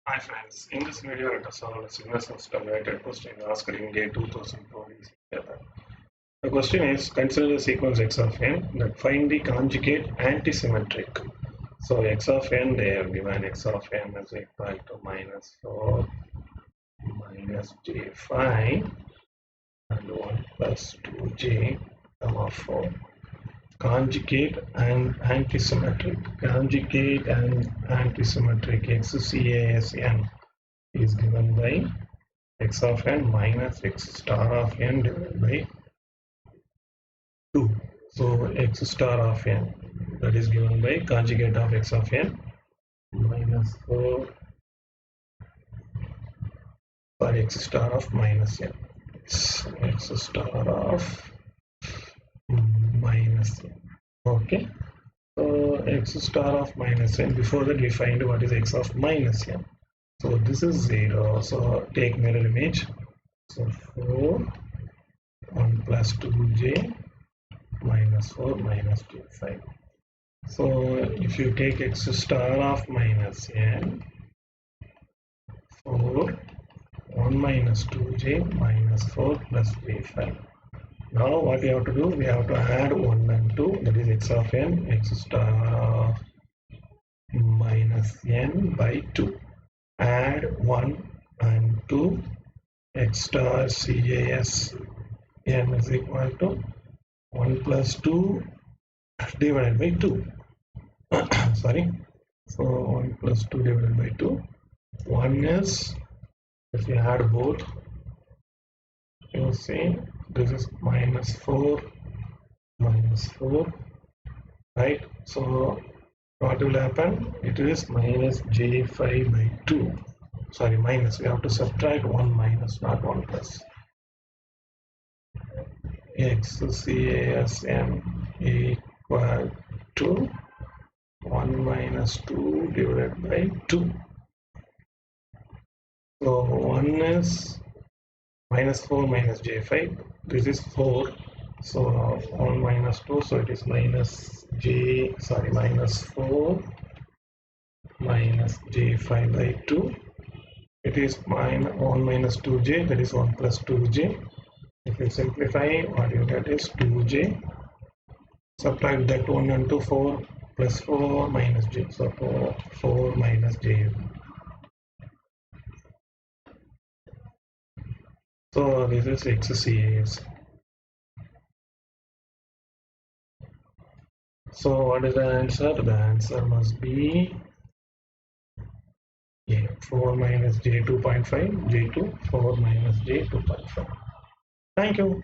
Hi friends, in this video let us solve a single system related question asked in day 2004 easy paper. The question is, consider the sequence x of n that find the conjugate antisymmetric. So x of n, they have given x of n is equal to minus 4 minus j5 and 1 plus 2j comma 4. Conjugate and antisymmetric. Conjugate and antisymmetric XCASN is given by x of n minus x star of n divided by 2. So x star of n, that is given by conjugate of x of n minus 4 for x star of minus n. X star of minus n. Okay. So x star of minus n, before that we find what is x of minus n. So this is 0. So take mirror image. So 4 1 plus 2j minus 4 minus 2 5. So if you take x star of minus n, 4 1 minus 2j minus 4 plus 3 5. Now what we have to do, we have to add 1 and 2, that is x of n, x star of minus n by 2. Add 1 and 2, x star cas n is equal to 1 plus 2 divided by 2. Sorry. So 1 plus 2 divided by 2. 1 is, if you add both, you see this is minus 4, right? So what will happen? It is minus j5 by 2. Sorry, minus. We have to subtract 1 minus, not 1 plus. XCASM equal to 1 minus 2 divided by 2. So 1 is minus 4 minus j5. This is 4. So 1 minus 2. So it is minus 4 minus j5 by 2. It is 1 minus 2j. That is 1 plus 2j. If you simplify, what you get is 2j. Subtract that 1 and 2, 4 plus 4 minus j. So 4 minus j. So this is XCAS. So what is the answer? The answer must be 4 minus j 2.5, j2, 4 minus j 2.5. Thank you.